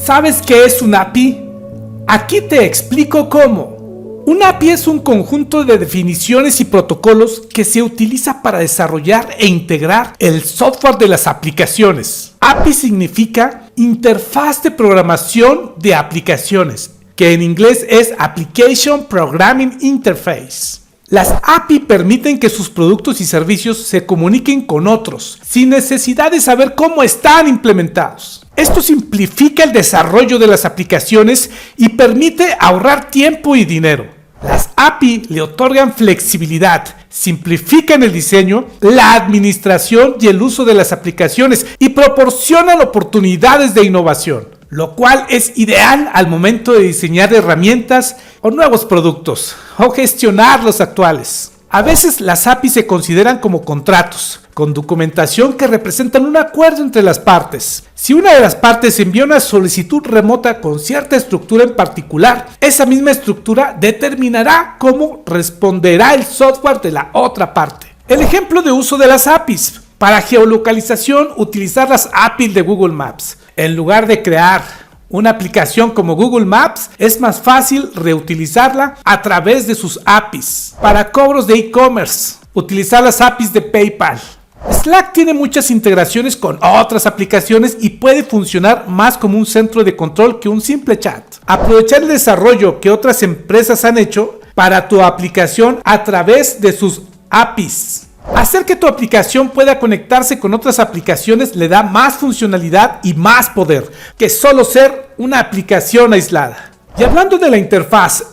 ¿Sabes qué es un API? Aquí te explico cómo. Un API es un conjunto de definiciones y protocolos que se utiliza para desarrollar e integrar el software de las aplicaciones. API significa Interfaz de Programación de Aplicaciones, que en inglés es Application Programming Interface. Las API permiten que sus productos y servicios se comuniquen con otros, sin necesidad de saber cómo están implementados. Esto simplifica el desarrollo de las aplicaciones y permite ahorrar tiempo y dinero. Las API le otorgan flexibilidad, simplifican el diseño, la administración y el uso de las aplicaciones y proporcionan oportunidades de innovación, lo cual es ideal al momento de diseñar herramientas o nuevos productos o gestionar los actuales. A veces las API se consideran como contratos, con documentación que representan un acuerdo entre las partes. Si una de las partes envía una solicitud remota con cierta estructura en particular, esa misma estructura determinará cómo responderá el software de la otra parte. El ejemplo de uso de las APIs. Para geolocalización, utilizar las APIs de Google Maps. En lugar de crear una aplicación como Google Maps, es más fácil reutilizarla a través de sus APIs. Para cobros de e-commerce, utilizar las APIs de PayPal. Slack tiene muchas integraciones con otras aplicaciones y puede funcionar más como un centro de control que un simple chat. Aprovechar el desarrollo que otras empresas han hecho para tu aplicación a través de sus APIs. Hacer que tu aplicación pueda conectarse con otras aplicaciones le da más funcionalidad y más poder que solo ser una aplicación aislada. Y hablando de la interfaz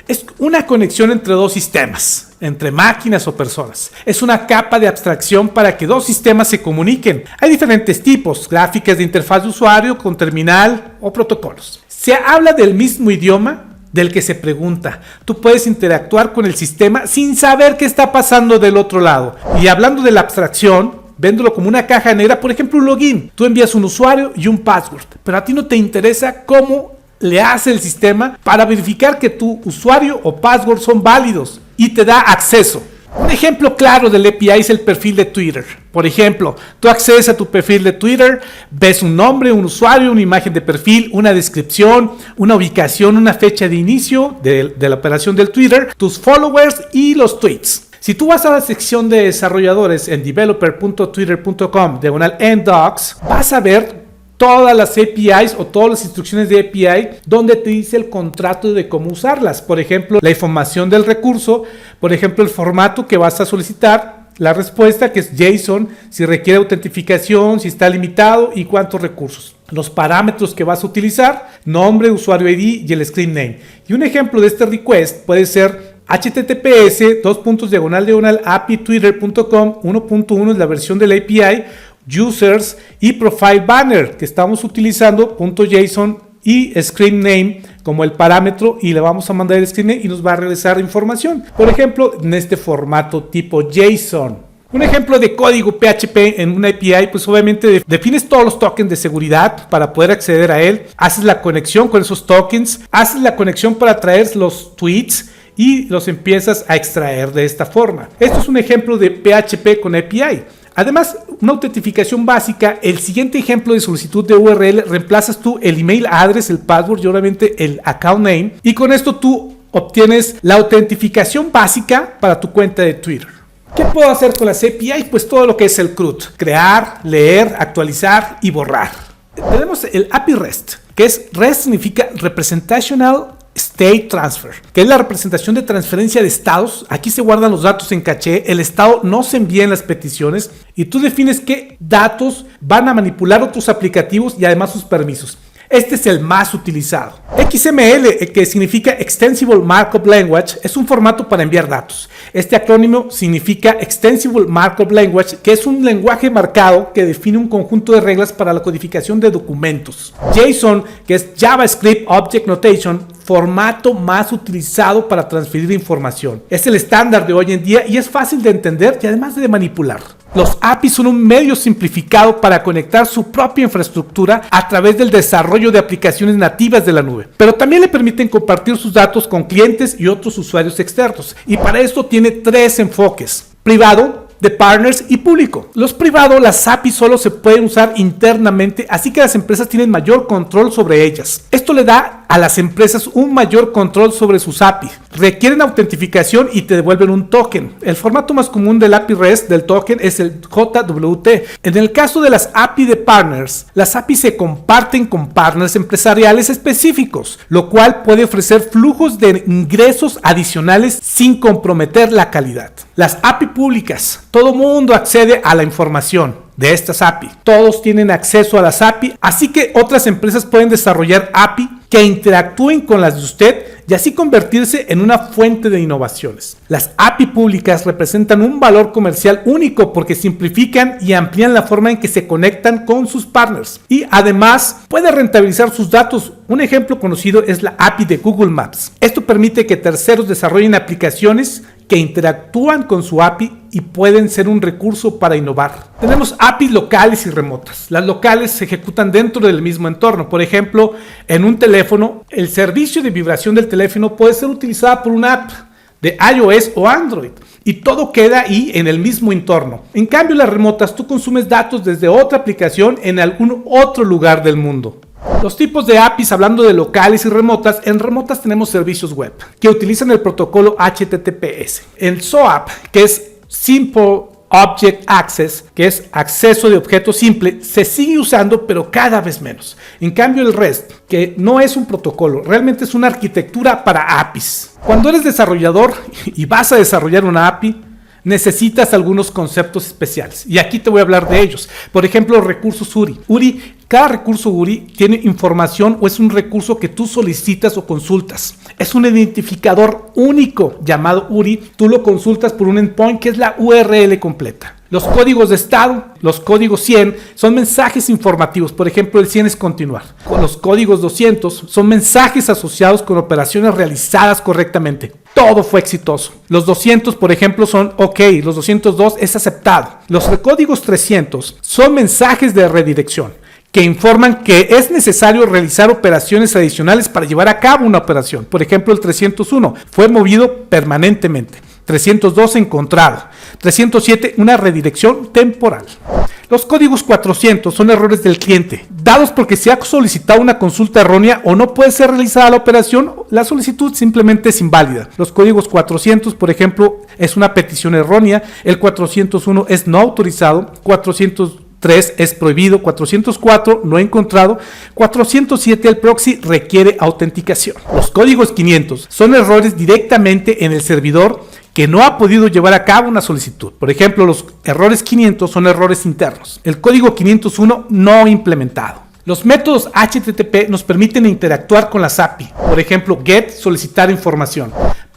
es una conexión entre dos sistemas, entre máquinas o personas. Es una capa de abstracción para que dos sistemas se comuniquen. Hay diferentes tipos, gráficas de interfaz de usuario con terminal o protocolos. Se habla del mismo idioma del que se pregunta. Tú puedes interactuar con el sistema sin saber qué está pasando del otro lado. Y hablando de la abstracción, viéndolo como una caja negra, por ejemplo un login. Tú envías un usuario y un password, pero a ti no te interesa cómo le hace el sistema para verificar que tu usuario o password son válidos y te da acceso. Un ejemplo claro del API es el perfil de Twitter. Por ejemplo, tú accedes a tu perfil de Twitter, ves un nombre, un usuario, una imagen de perfil, una descripción, una ubicación, una fecha de inicio de la operación del Twitter, tus followers y los tweets. Si tú vas a la sección de desarrolladores en developer.twitter.com/ndocs, vas a ver todas las APIs o todas las instrucciones de API donde te dice el contrato de cómo usarlas. Por ejemplo, la información del recurso, por ejemplo, el formato que vas a solicitar, la respuesta que es JSON, si requiere autentificación, si está limitado y cuántos recursos. Los parámetros que vas a utilizar, nombre, usuario ID y el screen name. Y un ejemplo de este request puede ser https://api.twitter.com 1.1 es la versión del API, users y profile banner que estamos utilizando .json y screen name como el parámetro y le vamos a mandar el screen name y nos va a regresar información, por ejemplo en este formato tipo JSON. Un ejemplo de código PHP en una API, pues obviamente defines todos los tokens de seguridad para poder acceder a él, haces la conexión con esos tokens, haces la conexión para traer los tweets y los empiezas a extraer de esta forma. Esto es un ejemplo de PHP con API. Además, una autentificación básica, el siguiente ejemplo de solicitud de URL, reemplazas tú el email address, el password y obviamente el account name, y con esto tú obtienes la autentificación básica para tu cuenta de Twitter. ¿Qué puedo hacer con las API? Pues todo lo que es el CRUD, crear, leer, actualizar y borrar. Tenemos el API REST, que es REST significa Representational State Transfer, que es la representación de transferencia de estados. Aquí se guardan los datos en caché, el estado no se envía en las peticiones y tú defines qué datos van a manipular otros aplicativos y además sus permisos. Este es el más utilizado. XML, que significa Extensible Markup Language, es un formato para enviar datos. Este acrónimo significa Extensible Markup Language, que es un lenguaje marcado que define un conjunto de reglas para la codificación de documentos. JSON, que es JavaScript Object Notation, formato más utilizado para transferir información. Es el estándar de hoy en día y es fácil de entender y además de manipular. Los APIs son un medio simplificado para conectar su propia infraestructura a través del desarrollo de aplicaciones nativas de la nube, pero también le permiten compartir sus datos con clientes y otros usuarios externos, y para esto tiene tres enfoques: privado, de partners y público. Los privados, las APIs solo se pueden usar internamente, así que las empresas tienen mayor control sobre ellas. Esto le da a las empresas un mayor control sobre sus APIs. Requieren autentificación y te devuelven un token. El formato más común del API REST del token es el JWT. En el caso de las API de partners, las API se comparten con partners empresariales específicos, lo cual puede ofrecer flujos de ingresos adicionales sin comprometer la calidad. Las API públicas, todo mundo accede a la información de estas API. Todos tienen acceso a las API, así que otras empresas pueden desarrollar API que interactúen con las de usted y así convertirse en una fuente de innovaciones. Las API públicas representan un valor comercial único porque simplifican y amplían la forma en que se conectan con sus partners y además puede rentabilizar sus datos. Un ejemplo conocido es la API de Google Maps. Esto permite que terceros desarrollen aplicaciones que interactúan con su API y pueden ser un recurso para innovar. Tenemos APIs locales y remotas. Las locales se ejecutan dentro del mismo entorno. Por ejemplo, en un teléfono, el servicio de vibración del teléfono puede ser utilizado por una app de iOS o Android y todo queda ahí en el mismo entorno. En cambio, las remotas, tú consumes datos desde otra aplicación en algún otro lugar del mundo. Los tipos de APIs, hablando de locales y remotas, en remotas tenemos servicios web que utilizan el protocolo HTTPS. El SOAP, que es Simple Object Access, que es acceso de objeto simple, se sigue usando pero cada vez menos. En cambio el REST, que no es un protocolo, realmente es una arquitectura para APIs. Cuando eres desarrollador y vas a desarrollar una API, necesitas algunos conceptos especiales y aquí te voy a hablar de ellos. Por ejemplo, los recursos URI. Cada recurso URI tiene información o es un recurso que tú solicitas o consultas. Es un identificador único llamado URI. Tú lo consultas por un endpoint que es la URL completa. Los códigos de estado, los códigos 100 son mensajes informativos. Por ejemplo, el 100 es continuar. Los códigos 200 son mensajes asociados con operaciones realizadas correctamente. Todo fue exitoso. Los 200, por ejemplo, son OK. Los 202 es aceptado. Los códigos 300 son mensajes de redirección que informan que es necesario realizar operaciones adicionales para llevar a cabo una operación. Por ejemplo, el 301 fue movido permanentemente. 302 encontrado. 307 una redirección temporal. Los códigos 400 son errores del cliente, dados porque se ha solicitado una consulta errónea o no puede ser realizada la operación, la solicitud simplemente es inválida. Los códigos 400, por ejemplo, es una petición errónea, el 401 es no autorizado, 403 es prohibido, 404 no encontrado, 407 el proxy requiere autenticación. Los códigos 500 son errores directamente en el servidor que no ha podido llevar a cabo una solicitud. Por ejemplo, los errores 500 son errores internos. El código 501 no implementado. Los métodos HTTP nos permiten interactuar con las API. Por ejemplo, GET, solicitar información.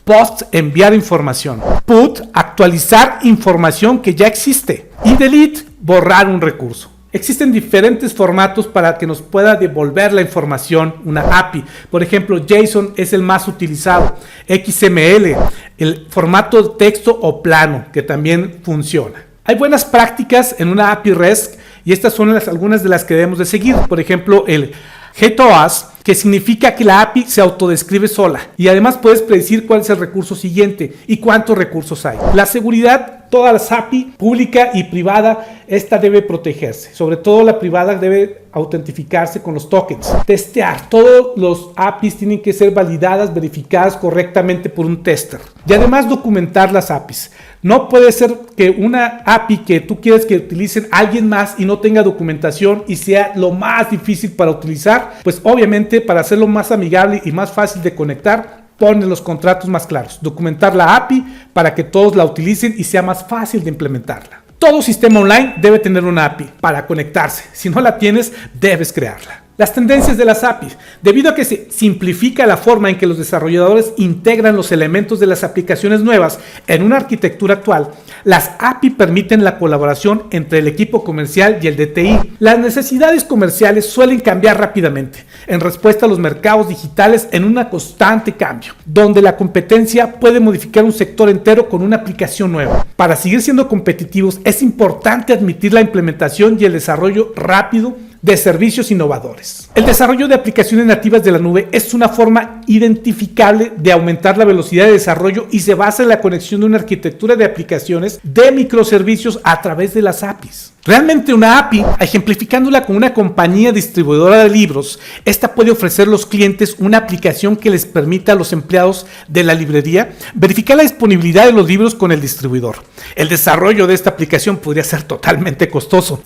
POST, enviar información. PUT, actualizar información que ya existe. Y DELETE, borrar un recurso. Existen diferentes formatos para que nos pueda devolver la información una API. Por ejemplo, JSON es el más utilizado. XML, el formato de texto o plano, que también funciona. Hay buenas prácticas en una API REST y estas son algunas de las que debemos de seguir. Por ejemplo, el GTOAS, que significa que la API se autodescribe sola y además puedes predecir cuál es el recurso siguiente y cuántos recursos hay. La seguridad, todas las API, pública y privada, esta debe protegerse. Sobre todo la privada debe autentificarse con los tokens. Testear, todos los APIs tienen que ser validadas, verificadas correctamente por un tester. Y además documentar las APIs. No puede ser que una API que tú quieres que utilicen alguien más y no tenga documentación y sea lo más difícil para utilizar, pues obviamente para hacerlo más amigable y más fácil de conectar, pone los contratos más claros. Documentar la API para que todos la utilicen y sea más fácil de implementarla. Todo sistema online debe tener una API para conectarse. Si no la tienes, debes crearla. Las tendencias de las APIs. Debido a que se simplifica la forma en que los desarrolladores integran los elementos de las aplicaciones nuevas en una arquitectura actual, las API permiten la colaboración entre el equipo comercial y el de TI. Las necesidades comerciales suelen cambiar rápidamente en respuesta a los mercados digitales en un constante cambio, donde la competencia puede modificar un sector entero con una aplicación nueva. Para seguir siendo competitivos, es importante admitir la implementación y el desarrollo rápido de servicios innovadores. El desarrollo de aplicaciones nativas de la nube es una forma forma identificable de aumentar la velocidad de desarrollo y se basa en la conexión de una arquitectura de aplicaciones de microservicios a través de las APIs. Realmente una API, ejemplificándola con una compañía distribuidora de libros, esta puede ofrecer a los clientes una aplicación que les permita a los empleados de la librería verificar la disponibilidad de los libros con el distribuidor. El desarrollo de esta aplicación podría ser totalmente costoso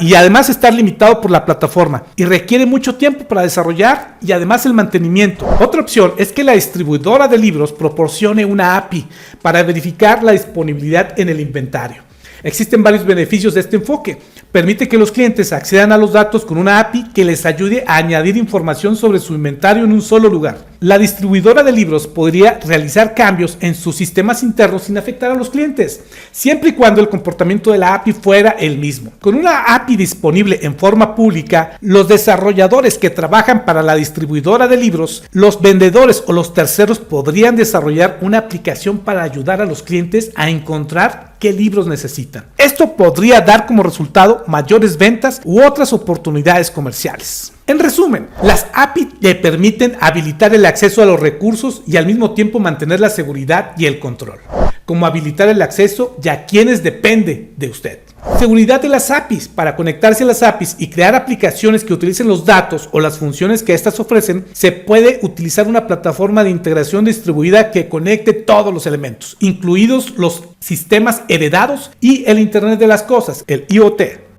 y además estar limitado por la plataforma y requiere mucho tiempo para desarrollar y además el mantenimiento. Otra opción es que la distribuidora de libros proporcione una API para verificar la disponibilidad en el inventario. Existen varios beneficios de este enfoque. Permite que los clientes accedan a los datos con una API que les ayude a añadir información sobre su inventario en un solo lugar. La distribuidora de libros podría realizar cambios en sus sistemas internos sin afectar a los clientes, siempre y cuando el comportamiento de la API fuera el mismo. Con una API disponible en forma pública, los desarrolladores que trabajan para la distribuidora de libros, los vendedores o los terceros podrían desarrollar una aplicación para ayudar a los clientes a encontrar qué libros necesitan. Esto podría dar como resultado mayores ventas u otras oportunidades comerciales. En resumen, las API le permiten habilitar el acceso a los recursos y al mismo tiempo mantener la seguridad y el control, como habilitar el acceso y a quienes depende de usted. Seguridad de las APIs. Para conectarse a las APIs y crear aplicaciones que utilicen los datos o las funciones que éstas ofrecen, se puede utilizar una plataforma de integración distribuida que conecte todos los elementos, incluidos los sistemas heredados y el Internet de las cosas, el IoT.